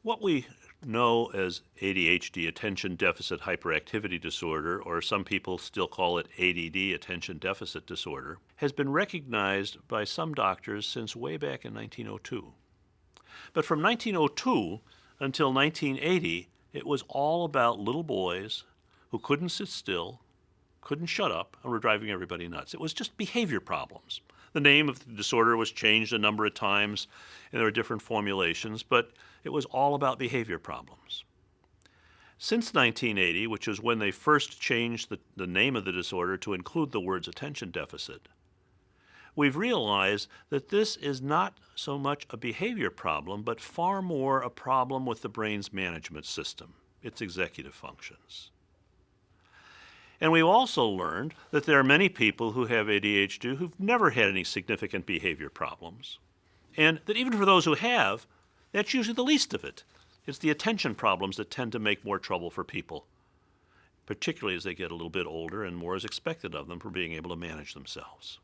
What we know as ADHD, attention deficit hyperactivity disorder, or some people still call it ADD, attention deficit disorder, has been recognized by some doctors since way back in 1902. But from 1902 until 1980, it was all about little boys who couldn't sit still, couldn't shut up, and were driving everybody nuts. It was just behavior problems. The name of the disorder was changed a number of times, and there were different formulations, but it was all about behavior problems. Since 1980, which is when they first changed the name of the disorder to include the words attention deficit, we've realized that this is not so much a behavior problem, but far more a problem with the brain's management system, its executive functions. And we've also learned that there are many people who have ADHD who've never had any significant behavior problems, and that even for those who have, that's usually the least of it. It's the attention problems that tend to make more trouble for people, particularly as they get a little bit older and more is expected of them for being able to manage themselves.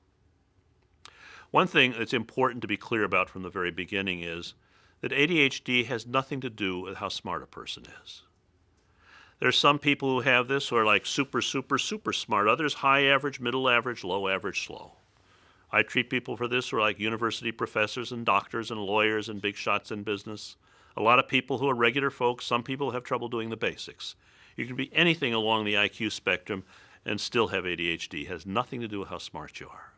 One thing that's important to be clear about from the very beginning is that ADHD has nothing to do with how smart a person is. There's some people who have this who are like super smart. Others high average, middle average, low average, slow. I treat people for this who are like university professors and doctors and lawyers and big shots in business. A lot of people who are regular folks. Some people have trouble doing the basics. You can be anything along the IQ spectrum and still have ADHD. It has nothing to do with how smart you are.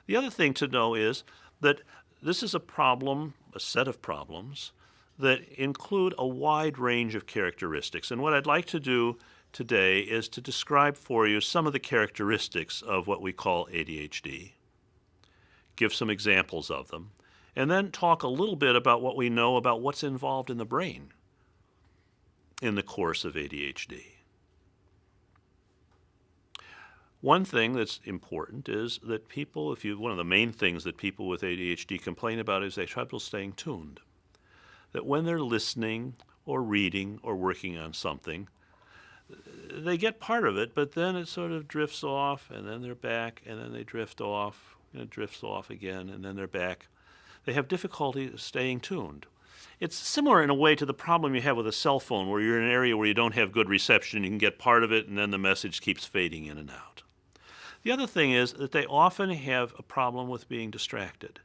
The other thing to know is that this is a problem, a set of problems, that include a wide range of characteristics. And what I'd like to do today is to describe for you some of the characteristics of what we call ADHD, give some examples of them, and then talk a little bit about what we know about what's involved in the brain in the course of ADHD. One thing that's important is that people, one of the main things that people with ADHD complain about is they have trouble staying tuned. That when they're listening or reading or working on something, they get part of it, but then it sort of drifts off, and then they're back, and then they drift off, and it drifts off again, and then they're back. They have difficulty staying tuned. It's similar in a way to the problem you have with a cell phone, where you're in an area where you don't have good reception, you can get part of it, and then the message keeps fading in and out. The other thing is that they often have a problem with being distracted.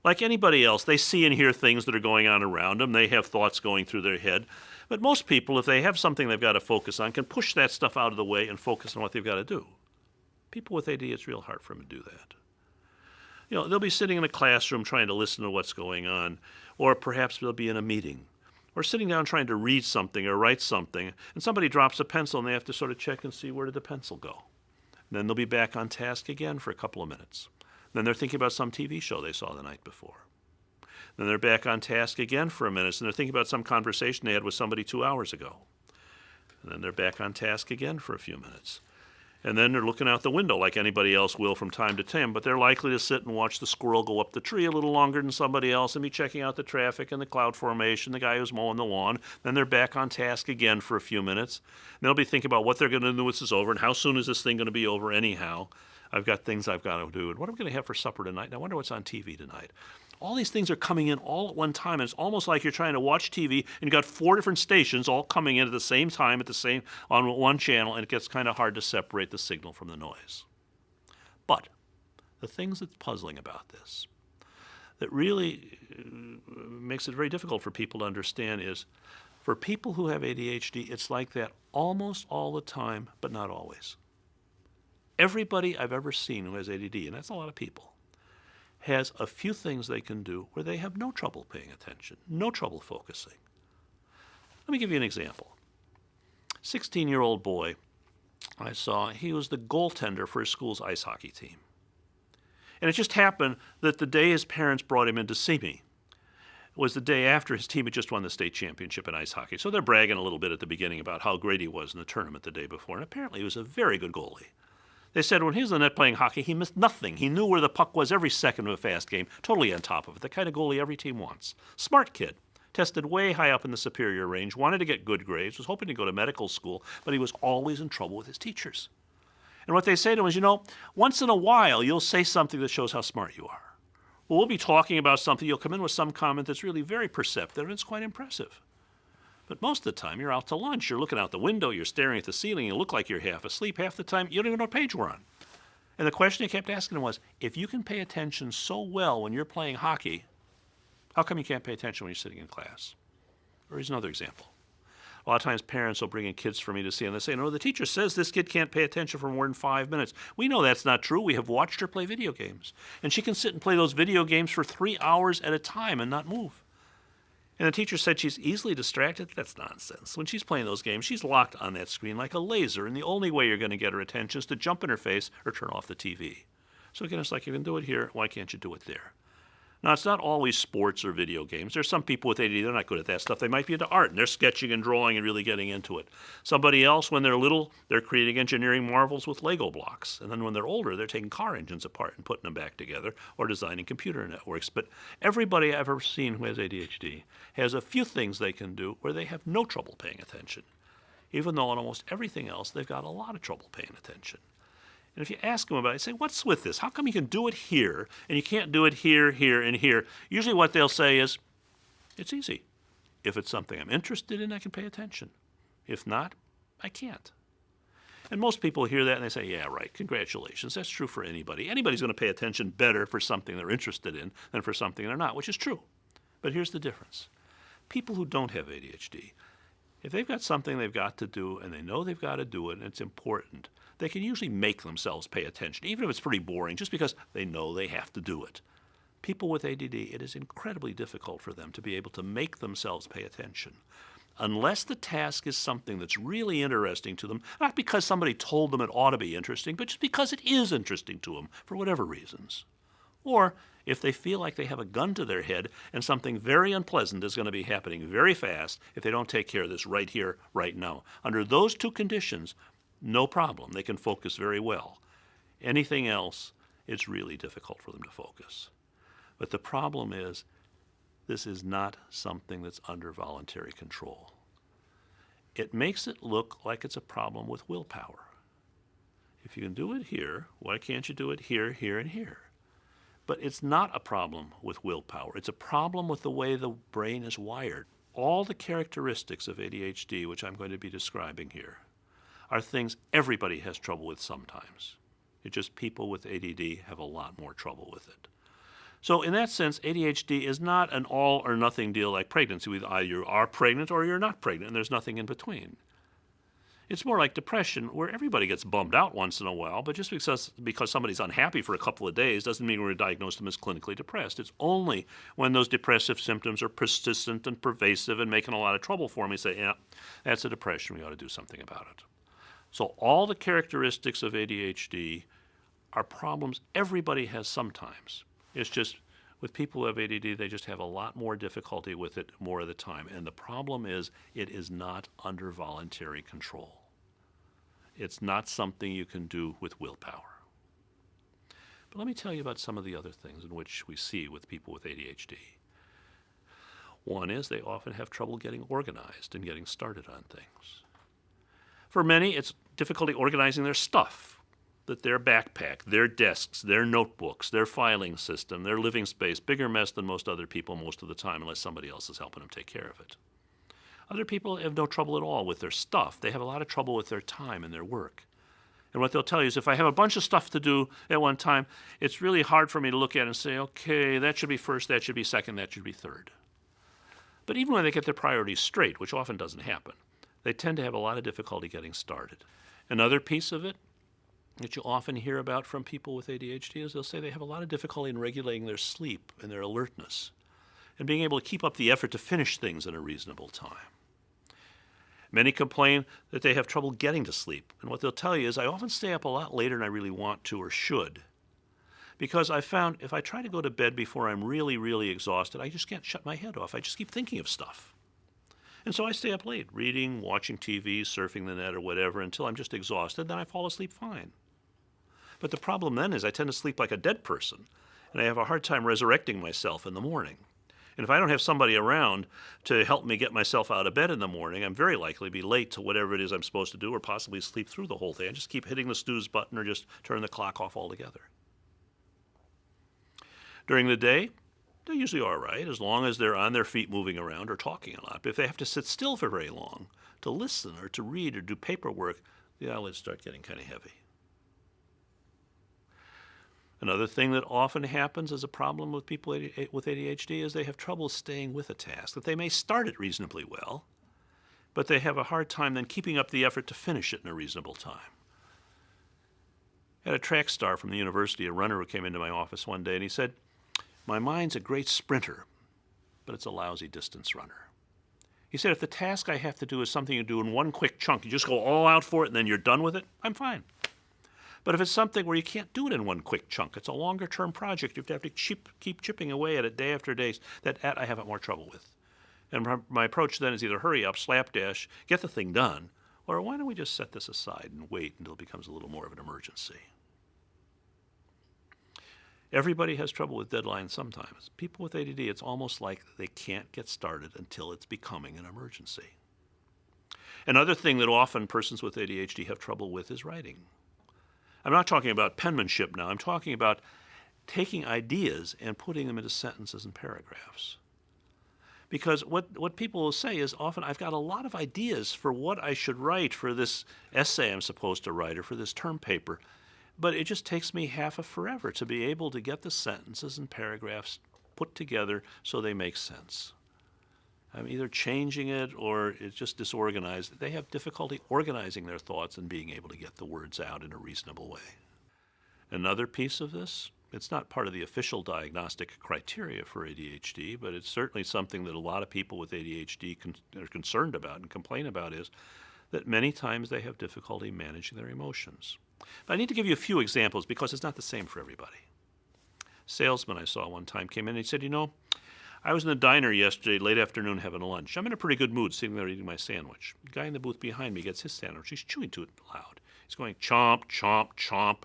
Like anybody else, they see and hear things that are going on around them. They have thoughts going through their head. But most people, if they have something they've got to focus on, can push that stuff out of the way and focus on what they've got to do. People with AD, it's real hard for them to do that. You know, they'll be sitting in a classroom trying to listen to what's going on, or perhaps they'll be in a meeting, or sitting down trying to read something or write something, and somebody drops a pencil and they have to sort of check and see where did the pencil go. And then they'll be back on task again for a couple of minutes. Then they're thinking about some TV show they saw the night before. Then they're back on task again for a minute, and they're thinking about some conversation they had with somebody 2 hours ago. And then they're back on task again for a few minutes. And then they're looking out the window like anybody else will from time to time, but they're likely to sit and watch the squirrel go up the tree a little longer than somebody else and be checking out the traffic and the cloud formation, the guy who's mowing the lawn. Then they're back on task again for a few minutes. And they'll be thinking about what they're going to do when this is over and how soon is this thing going to be over anyhow. I've got things I've got to do. And what am I going to have for supper tonight? And I wonder what's on TV tonight. All these things are coming in all at one time. And it's almost like you're trying to watch TV and you've got 4 different stations all coming in at the same time on one channel, and it gets kind of hard to separate the signal from the noise. But the things that's puzzling about this, that really makes it very difficult for people to understand, is for people who have ADHD, it's like that almost all the time, but not always. Everybody I've ever seen who has ADD, and that's a lot of people, has a few things they can do where they have no trouble paying attention, no trouble focusing. Let me give you an example. 16-year-old boy I saw, he was the goaltender for his school's ice hockey team. And it just happened that the day his parents brought him in to see me was the day after his team had just won the state championship in ice hockey. So they're bragging a little bit at the beginning about how great he was in the tournament the day before. And apparently he was a very good goalie. They said when he was in the net playing hockey, he missed nothing. He knew where the puck was every second of a fast game, totally on top of it, the kind of goalie every team wants. Smart kid, tested way high up in the superior range, wanted to get good grades, was hoping to go to medical school, but he was always in trouble with his teachers. And what they say to him is, once in a while you'll say something that shows how smart you are. Well, we'll be talking about something. You'll come in with some comment that's really very perceptive, and it's quite impressive. But most of the time, you're out to lunch. You're looking out the window. You're staring at the ceiling. You look like you're half asleep. Half the time, you don't even know what page we're on. And the question he kept asking him was, if you can pay attention so well when you're playing hockey, how come you can't pay attention when you're sitting in class? Or here's another example. A lot of times parents will bring in kids for me to see, and they say, no, the teacher says this kid can't pay attention for more than 5 minutes. We know that's not true. We have watched her play video games. And she can sit and play those video games for 3 hours at a time and not move. And the teacher said she's easily distracted. That's nonsense. When she's playing those games, she's locked on that screen like a laser, and the only way you're going to get her attention is to jump in her face or turn off the TV. So again, it's like, you can do it here, why can't you do it there? Now, it's not always sports or video games. There's some people with ADD, they're not good at that stuff. They might be into art, and they're sketching and drawing and really getting into it. Somebody else, when they're little, they're creating engineering marvels with Lego blocks. And then when they're older, they're taking car engines apart and putting them back together or designing computer networks. But everybody I've ever seen who has ADHD has a few things they can do where they have no trouble paying attention, even though on almost everything else, they've got a lot of trouble paying attention. And if you ask them about it, say, what's with this? How come you can do it here and you can't do it here, here, and here? Usually what they'll say is, it's easy. If it's something I'm interested in, I can pay attention. If not, I can't. And most people hear that and they say, yeah, right, congratulations. That's true for anybody. Anybody's going to pay attention better for something they're interested in than for something they're not, which is true. But here's the difference. People who don't have ADHD, if they've got something they've got to do and they know they've got to do it and it's important, they can usually make themselves pay attention, even if it's pretty boring, just because they know they have to do it. People with ADD, it is incredibly difficult for them to be able to make themselves pay attention. Unless the task is something that's really interesting to them, not because somebody told them it ought to be interesting, but just because it is interesting to them for whatever reasons. Or if they feel like they have a gun to their head and something very unpleasant is going to be happening very fast if they don't take care of this right here, right now. Under those two conditions, no problem. They can focus very well. Anything else, it's really difficult for them to focus. But the problem is, this is not something that's under voluntary control. It makes it look like it's a problem with willpower. If you can do it here, why can't you do it here, here, and here? But it's not a problem with willpower. It's a problem with the way the brain is wired. All the characteristics of ADHD, which I'm going to be describing here, are things everybody has trouble with sometimes. It's just people with ADD have a lot more trouble with it. So in that sense, ADHD is not an all or nothing deal like pregnancy. Either you are pregnant or you're not pregnant, and there's nothing in between. It's more like depression, where everybody gets bummed out once in a while, but just because somebody's unhappy for a couple of days doesn't mean we're going to diagnose them as clinically depressed. It's only when those depressive symptoms are persistent and pervasive and making a lot of trouble for me, say, yeah, that's a depression, we ought to do something about it. So all the characteristics of ADHD are problems everybody has sometimes. It's just with people who have ADD, they just have a lot more difficulty with it more of the time. And the problem is it is not under voluntary control. It's not something you can do with willpower. But let me tell you about some of the other things in which we see with people with ADHD. One is they often have trouble getting organized and getting started on things. For many, it's difficulty organizing their stuff, that their backpack, their desks, their notebooks, their filing system, their living space, bigger mess than most other people most of the time, unless somebody else is helping them take care of it. Other people have no trouble at all with their stuff. They have a lot of trouble with their time and their work. And what they'll tell you is, if I have a bunch of stuff to do at one time, it's really hard for me to look at and say, okay, that should be first, that should be second, that should be third. But even when they get their priorities straight, which often doesn't happen, they tend to have a lot of difficulty getting started. Another piece of it that you often hear about from people with ADHD is they'll say they have a lot of difficulty in regulating their sleep and their alertness and being able to keep up the effort to finish things in a reasonable time. Many complain that they have trouble getting to sleep, and what they'll tell you is, I often stay up a lot later than I really want to or should, because I found if I try to go to bed before I'm really, really exhausted, I just can't shut my head off. I just keep thinking of stuff. And so I stay up late, reading, watching TV, surfing the net or whatever, until I'm just exhausted, then I fall asleep fine. But the problem then is I tend to sleep like a dead person, and I have a hard time resurrecting myself in the morning. And if I don't have somebody around to help me get myself out of bed in the morning, I'm very likely to be late to whatever it is I'm supposed to do, or possibly sleep through the whole thing. I just keep hitting the snooze button or just turn the clock off altogether. During the day, they're usually all right as long as they're on their feet moving around or talking a lot. But if they have to sit still for very long to listen or to read or do paperwork, the eyelids start getting kind of heavy. Another thing that often happens as a problem with people with ADHD is they have trouble staying with a task, that they may start it reasonably well, but they have a hard time then keeping up the effort to finish it in a reasonable time. I had a track star from the university, a runner who came into my office one day, and he said, "My mind's a great sprinter, but it's a lousy distance runner." He said, "If the task I have to do is something you do in one quick chunk, you just go all out for it and then you're done with it, I'm fine. But if it's something where you can't do it in one quick chunk, it's a longer-term project, you have to keep chipping away at it day after day, that I have more trouble with." And my approach then is either hurry up, slapdash, get the thing done, or why don't we just set this aside and wait until it becomes a little more of an emergency? Everybody has trouble with deadlines sometimes. People with ADD, it's almost like they can't get started until it's becoming an emergency. Another thing that often persons with ADHD have trouble with is writing. I'm not talking about penmanship now. I'm talking about taking ideas and putting them into sentences and paragraphs. Because what people will say is often, I've got a lot of ideas for what I should write for this essay I'm supposed to write or for this term paper, but it just takes me half of forever to be able to get the sentences and paragraphs put together so they make sense. I'm either changing it or it's just disorganized. They have difficulty organizing their thoughts and being able to get the words out in a reasonable way. Another piece of this, it's not part of the official diagnostic criteria for ADHD, but it's certainly something that a lot of people with ADHD are concerned about and complain about, is that many times they have difficulty managing their emotions. But I need to give you a few examples because it's not the same for everybody. A salesman I saw one time came in and he said, "I was in the diner yesterday, late afternoon, having lunch. I'm in a pretty good mood sitting there eating my sandwich. The guy in the booth behind me gets his sandwich. He's chewing to it loud. He's going chomp, chomp, chomp."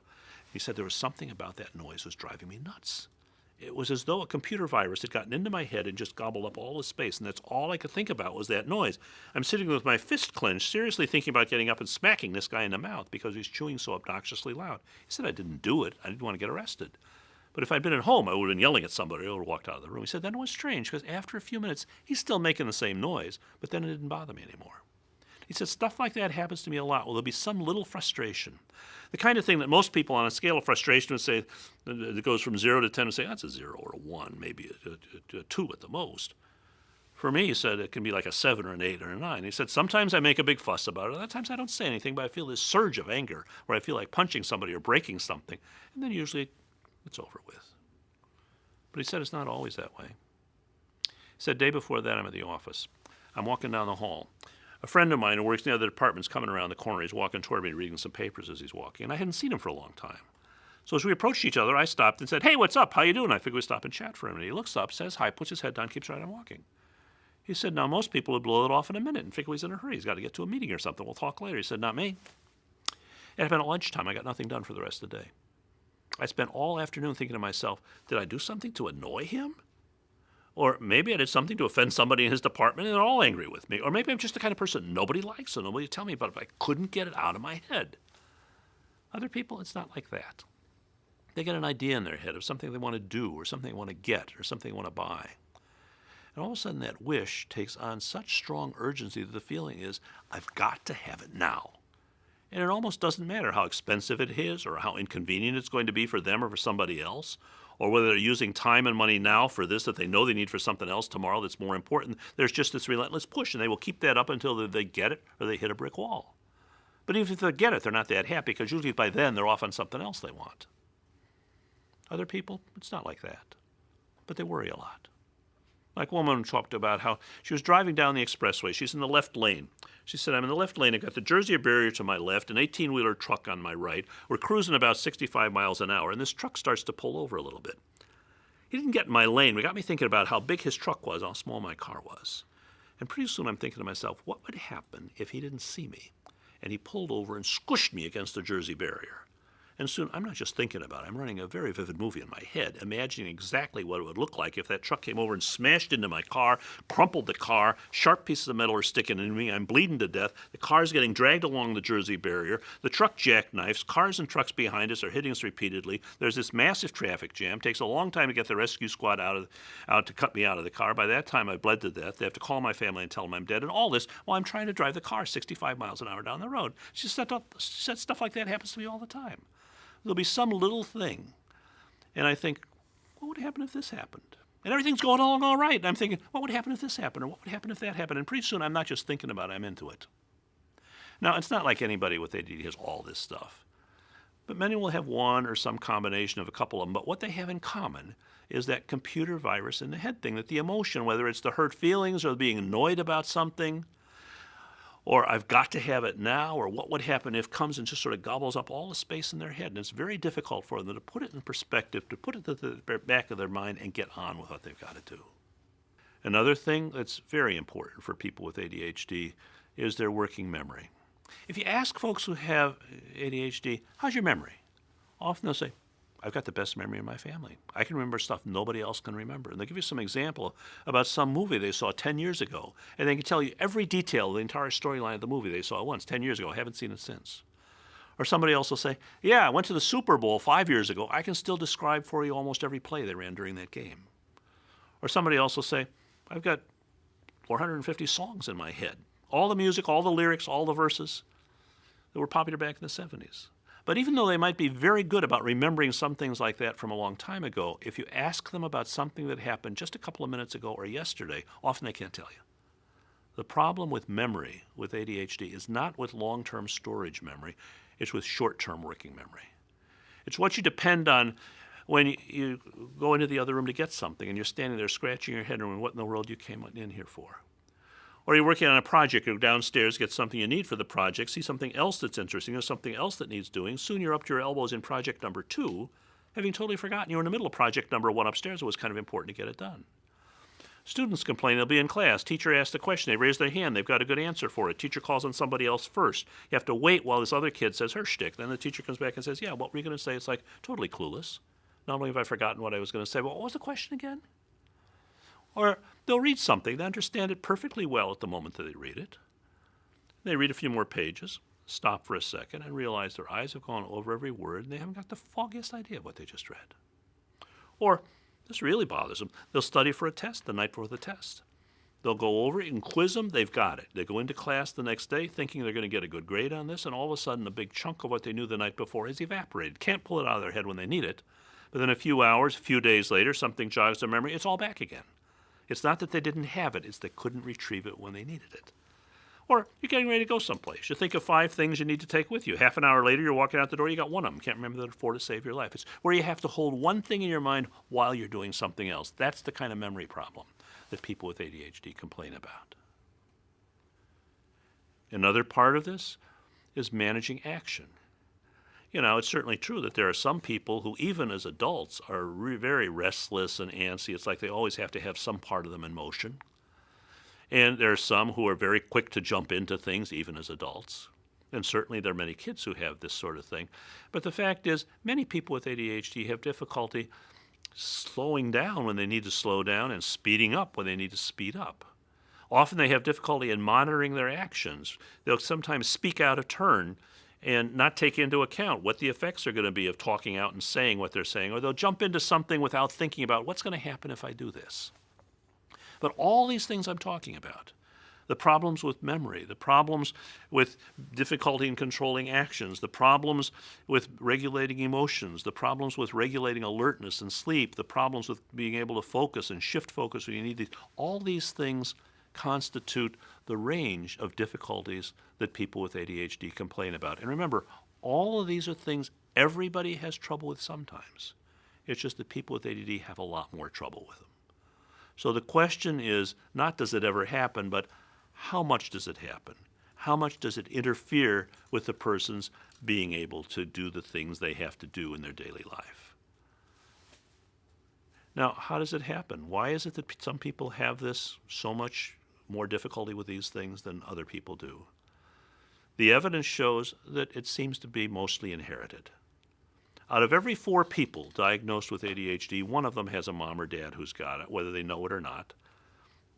He said there was something about that noise was driving me nuts. It was as though a computer virus had gotten into my head and just gobbled up all the space, and that's all I could think about was that noise. I'm sitting with my fist clenched, seriously thinking about getting up and smacking this guy in the mouth because he's chewing so obnoxiously loud. He said I didn't do it. I didn't want to get arrested. But if I'd been at home, I would have been yelling at somebody or walked out of the room. He said that was strange because after a few minutes, he's still making the same noise, but then it didn't bother me anymore. He said stuff like that happens to me a lot. Well, there'll be some little frustration. The kind of thing that most people on a scale of frustration would say, that goes from 0 to 10, would say, that's a 0 or a 1, maybe a 2 at the most. For me, he said, it can be like a 7 or an 8 or a 9. He said, sometimes I make a big fuss about it. Other times I don't say anything, but I feel this surge of anger where I feel like punching somebody or breaking something. And then usually it's over with. But he said it's not always that way. He said, day before that, I'm at the office. I'm walking down the hall. A friend of mine who works in the other department's coming around the corner. He's walking toward me, reading some papers as he's walking. And I hadn't seen him for a long time. So as we approached each other, I stopped and said, "Hey, what's up? How you doing?" I figured we'd stop and chat for a minute. He looks up, says hi, puts his head down, keeps right on walking. He said, now most people would blow it off in a minute and figure he's in a hurry. He's got to get to a meeting or something. We'll talk later. He said, not me. It happened at lunchtime. I got nothing done for the rest of the day. I spent all afternoon thinking to myself, did I do something to annoy him? Or maybe I did something to offend somebody in his department and they're all angry with me. Or maybe I'm just the kind of person nobody likes, so nobody tell me about it, but I couldn't get it out of my head. Other people, it's not like that. They get an idea in their head of something they want to do or something they want to get or something they want to buy. And all of a sudden that wish takes on such strong urgency that the feeling is, I've got to have it now. And it almost doesn't matter how expensive it is or how inconvenient it's going to be for them or for somebody else, or whether they're using time and money now for this that they know they need for something else tomorrow that's more important. There's just this relentless push, and they will keep that up until they get it or they hit a brick wall. But even if they get it, they're not that happy because usually by then they're off on something else they want. Other people, it's not like that, but they worry a lot. Like a woman talked about how she was driving down the expressway. She's in the left lane. She said, I'm in the left lane. I've got the Jersey barrier to my left, an 18-wheeler truck on my right. We're cruising about 65 miles an hour, and this truck starts to pull over a little bit. He didn't get in my lane. It got me thinking about how big his truck was, how small my car was. And pretty soon I'm thinking to myself, what would happen if he didn't see me? And he pulled over and squished me against the Jersey barrier. And soon, I'm not just thinking about it, I'm running a very vivid movie in my head, imagining exactly what it would look like if that truck came over and smashed into my car, crumpled the car, sharp pieces of metal are sticking into me, I'm bleeding to death, the car's getting dragged along the Jersey barrier, the truck jackknifes, cars and trucks behind us are hitting us repeatedly, there's this massive traffic jam, takes a long time to get the rescue squad out to cut me out of the car. By that time, I bled to death. They have to call my family and tell them I'm dead, and all this while I'm trying to drive the car 65 miles an hour down the road. She said stuff like that happens to me all the time. There'll be some little thing, and I think, what would happen if this happened? And everything's going along all right, and I'm thinking, what would happen if this happened, or what would happen if that happened? And pretty soon, I'm not just thinking about it, I'm into it. Now, it's not like anybody with ADD has all this stuff, but many will have one or some combination of a couple of them, but what they have in common is that computer virus in the head thing, that the emotion, whether it's the hurt feelings or being annoyed about something, or I've got to have it now, or what would happen if comes and just sort of gobbles up all the space in their head. And it's very difficult for them to put it in perspective, to put it to the back of their mind and get on with what they've got to do. Another thing that's very important for people with ADHD is their working memory. If you ask folks who have ADHD, how's your memory? Often they'll say, I've got the best memory in my family. I can remember stuff nobody else can remember. And they'll give you some example about some movie they saw 10 years ago, and they can tell you every detail of the entire storyline of the movie they saw once 10 years ago. I haven't seen it since. Or somebody else will say, yeah, I went to the Super Bowl 5 years ago. I can still describe for you almost every play they ran during that game. Or somebody else will say, I've got 450 songs in my head. All the music, all the lyrics, all the verses that were popular back in the 70s. But even though they might be very good about remembering some things like that from a long time ago, if you ask them about something that happened just a couple of minutes ago or yesterday, often they can't tell you. The problem with memory, with ADHD, is not with long-term storage memory. It's with short-term working memory. It's what you depend on when you go into the other room to get something and you're standing there scratching your head and wondering what in the world you came in here for. Or you're working on a project, go downstairs, get something you need for the project, see something else that's interesting or something else that needs doing. Soon you're up to your elbows in project number 2, having totally forgotten you were in the middle of project number 1 upstairs. It was kind of important to get it done. Students complain they'll be in class. Teacher asks a question. They raise their hand. They've got a good answer for it. Teacher calls on somebody else first. You have to wait while this other kid says her shtick. Then the teacher comes back and says, yeah, what were you going to say? It's like totally clueless. Not only have I forgotten what I was going to say, but what was the question again? Or they'll read something. They understand it perfectly well at the moment that they read it. They read a few more pages, stop for a second, and realize their eyes have gone over every word, and they haven't got the foggiest idea of what they just read. Or, this really bothers them, they'll study for a test the night before the test. They'll go over it and quiz them, they've got it. They go into class the next day thinking they're going to get a good grade on this, and all of a sudden a big chunk of what they knew the night before has evaporated. Can't pull it out of their head when they need it, but then a few hours, a few days later, something jogs their memory, it's all back again. It's not that they didn't have it, it's they couldn't retrieve it when they needed it. Or you're getting ready to go someplace. You think of 5 things you need to take with you. Half an hour later, you're walking out the door, you got one of them. Can't remember the 4 to save your life. It's where you have to hold one thing in your mind while you're doing something else. That's the kind of memory problem that people with ADHD complain about. Another part of this is managing action. You know, it's certainly true that there are some people who, even as adults, are very restless and antsy. It's like they always have to have some part of them in motion. And there are some who are very quick to jump into things, even as adults. And certainly there are many kids who have this sort of thing. But the fact is, many people with ADHD have difficulty slowing down when they need to slow down and speeding up when they need to speed up. Often they have difficulty in monitoring their actions. They'll sometimes speak out of turn and not take into account what the effects are going to be of talking out and saying what they're saying, or they'll jump into something without thinking about what's going to happen if I do this. But all these things I'm talking about, the problems with memory, the problems with difficulty in controlling actions, the problems with regulating emotions, the problems with regulating alertness and sleep, the problems with being able to focus and shift focus when you need these, all these things constitute the range of difficulties that people with ADHD complain about. And remember, all of these are things everybody has trouble with sometimes. It's just that people with ADD have a lot more trouble with them. So the question is not does it ever happen, but how much does it happen? How much does it interfere with the person's being able to do the things they have to do in their daily life? Now, how does it happen? Why is it that some people have this so much more difficulty with these things than other people do? The evidence shows that it seems to be mostly inherited. Out of every 4 people diagnosed with ADHD, one of them has a mom or dad who's got it, whether they know it or not.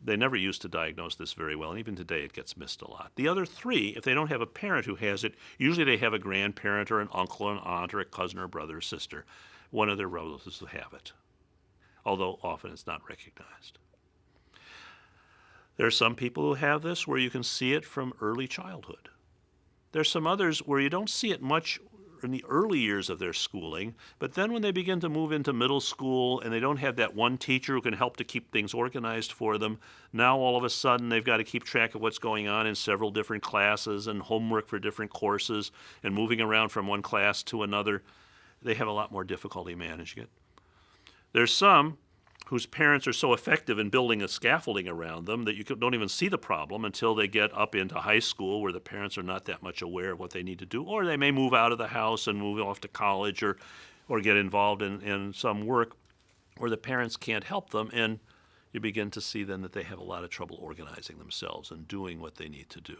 They never used to diagnose this very well, and even today it gets missed a lot. The other 3, if they don't have a parent who has it, usually they have a grandparent or an uncle or an aunt or a cousin or brother or sister, one of their relatives who have it, although often it's not recognized. There are some people who have this where you can see it from early childhood. There's some others where you don't see it much in the early years of their schooling, but then when they begin to move into middle school and they don't have that one teacher who can help to keep things organized for them, now all of a sudden they've got to keep track of what's going on in several different classes and homework for different courses and moving around from one class to another. They have a lot more difficulty managing it. There's some whose parents are so effective in building a scaffolding around them that you don't even see the problem until they get up into high school, where the parents are not that much aware of what they need to do, or they may move out of the house and move off to college or get involved in some work where the parents can't help them, and you begin to see then that they have a lot of trouble organizing themselves and doing what they need to do.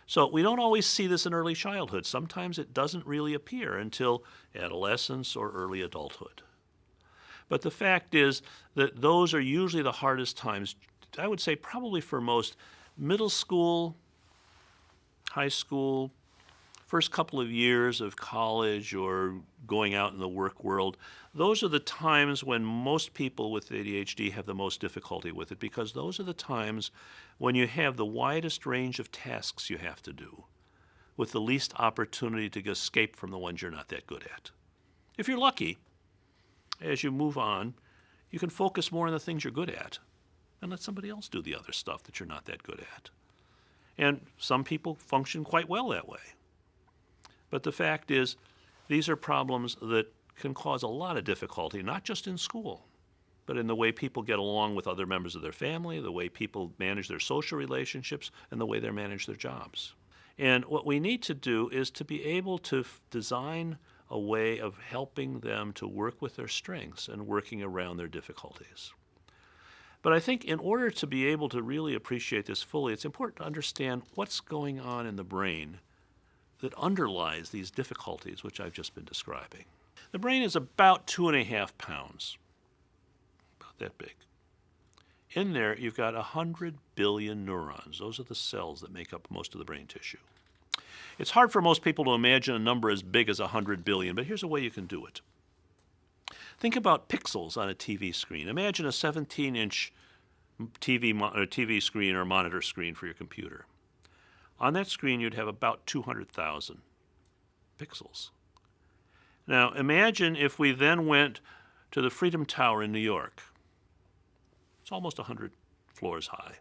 So we don't always see this in early childhood. Sometimes it doesn't really appear until adolescence or early adulthood. But the fact is that those are usually the hardest times, I would say probably for most. Middle school, high school, first couple of years of college or going out in the work world, those are the times when most people with ADHD have the most difficulty with it, because those are the times when you have the widest range of tasks you have to do with the least opportunity to escape from the ones you're not that good at. If you're lucky, as you move on, you can focus more on the things you're good at and let somebody else do the other stuff that you're not that good at. And some people function quite well that way. But the fact is, these are problems that can cause a lot of difficulty, not just in school, but in the way people get along with other members of their family, the way people manage their social relationships, and the way they manage their jobs. And what we need to do is to be able to design a way of helping them to work with their strengths and working around their difficulties. But I think in order to be able to really appreciate this fully, it's important to understand what's going on in the brain that underlies these difficulties which I've just been describing. The brain is about 2.5 pounds, about that big. In there, you've got 100 billion neurons. Those are the cells that make up most of the brain tissue. It's hard for most people to imagine a number as big as 100 billion, but here's a way you can do it. Think about pixels on a TV screen. Imagine a 17-inch TV screen or monitor screen for your computer. On that screen, you'd have about 200,000 pixels. Now, imagine if we then went to the Freedom Tower in New York. It's almost 100 floors high.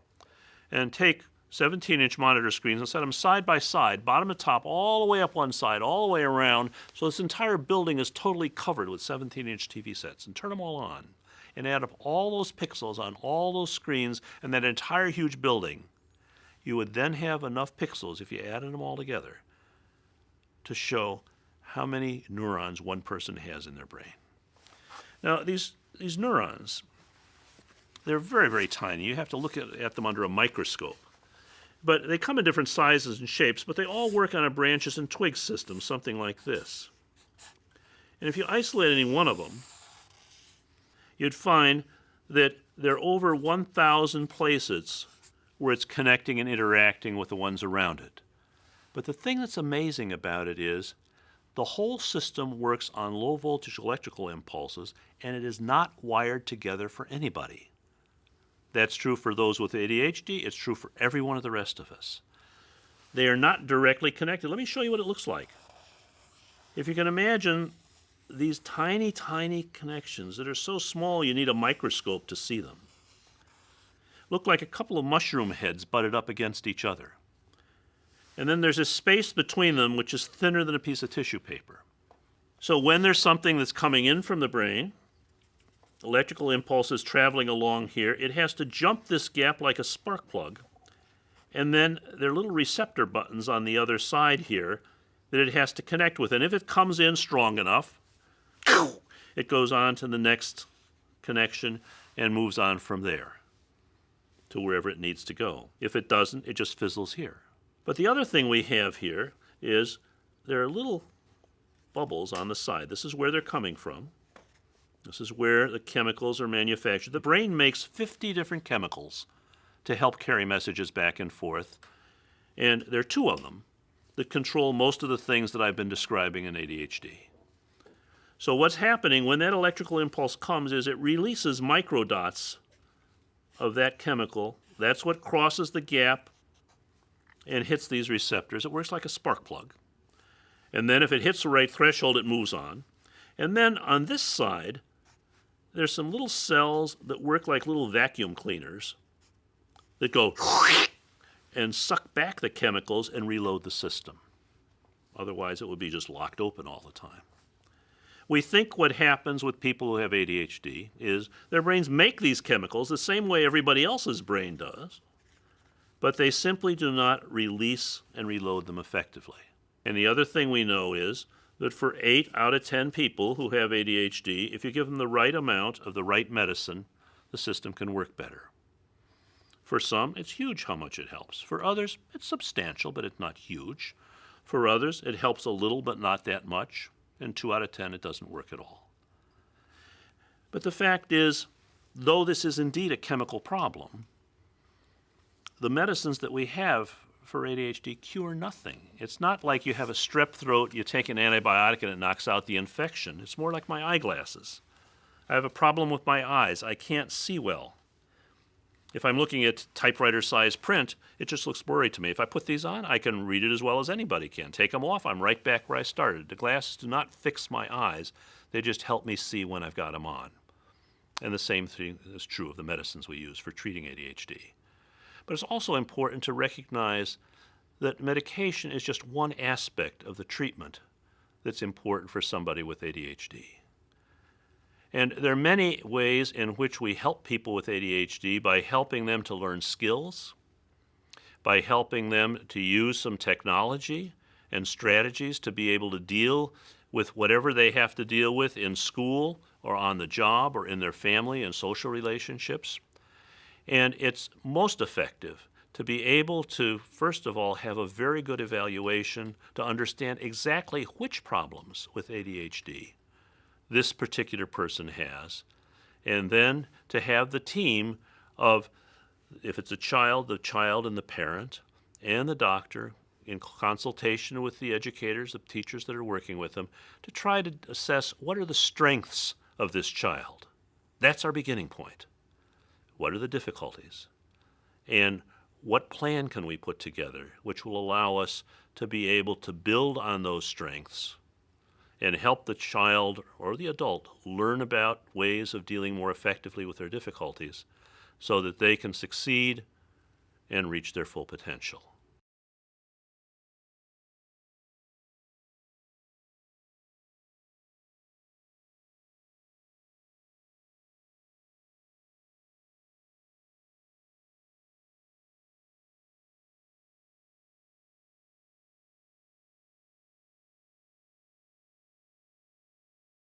And take 17-inch monitor screens and set them side by side, bottom to top, all the way up one side, all the way around, so this entire building is totally covered with 17-inch TV sets, and turn them all on, and add up all those pixels on all those screens and that entire huge building. You would then have enough pixels, if you added them all together, to show how many neurons one person has in their brain. Now, these neurons, they're very, very tiny. You have to look at them under a microscope. But they come in different sizes and shapes, but they all work on a branches and twigs system, something like this. And if you isolate any one of them, you'd find that there are over 1,000 places where it's connecting and interacting with the ones around it. But the thing that's amazing about it is the whole system works on low voltage electrical impulses, and it is not wired together for anybody. That's true for those with ADHD. It's true for every one of the rest of us. They are not directly connected. Let me show you what it looks like. If you can imagine these tiny, tiny connections that are so small you need a microscope to see them. Look like a couple of mushroom heads butted up against each other. And then there's a space between them which is thinner than a piece of tissue paper. So when there's something that's coming in from the brain, electrical impulses traveling along here, it has to jump this gap like a spark plug. And then there are little receptor buttons on the other side here that it has to connect with. And if it comes in strong enough, it goes on to the next connection and moves on from there to wherever it needs to go. If it doesn't, it just fizzles here. But the other thing we have here is there are little bubbles on the side. This is where they're coming from. This is where the chemicals are manufactured. The brain makes 50 different chemicals to help carry messages back and forth. And there are two of them that control most of the things that I've been describing in ADHD. So what's happening when that electrical impulse comes is it releases microdots of that chemical. That's what crosses the gap and hits these receptors. It works like a spark plug. And then if it hits the right threshold, it moves on. And then on this side, there's some little cells that work like little vacuum cleaners that go and suck back the chemicals and reload the system. Otherwise, it would be just locked open all the time. We think what happens with people who have ADHD is their brains make these chemicals the same way everybody else's brain does, but they simply do not release and reload them effectively. And the other thing we know is that for 8 out of 10 people who have ADHD, if you give them the right amount of the right medicine, the system can work better. For some, it's huge how much it helps. For others, it's substantial, but it's not huge. For others, it helps a little, but not that much. And 2 out of 10, it doesn't work at all. But the fact is, though this is indeed a chemical problem, the medicines that we have for ADHD cure nothing. It's not like you have a strep throat, you take an antibiotic and it knocks out the infection. It's more like my eyeglasses. I have a problem with my eyes. I can't see well. If I'm looking at typewriter-sized print, it just looks blurry to me. If I put these on, I can read it as well as anybody can. Take them off, I'm right back where I started. The glasses do not fix my eyes. They just help me see when I've got them on. And the same thing is true of the medicines we use for treating ADHD. But it's also important to recognize that medication is just one aspect of the treatment that's important for somebody with ADHD. And there are many ways in which we help people with ADHD by helping them to learn skills, by helping them to use some technology and strategies to be able to deal with whatever they have to deal with in school or on the job or in their family and social relationships. And it's most effective to be able to, first of all, have a very good evaluation to understand exactly which problems with ADHD this particular person has, and then to have the team of, if it's a child, the child and the parent and the doctor in consultation with the educators, the teachers that are working with them, to try to assess what are the strengths of this child. That's our beginning point. What are the difficulties? And what plan can we put together which will allow us to be able to build on those strengths and help the child or the adult learn about ways of dealing more effectively with their difficulties so that they can succeed and reach their full potential.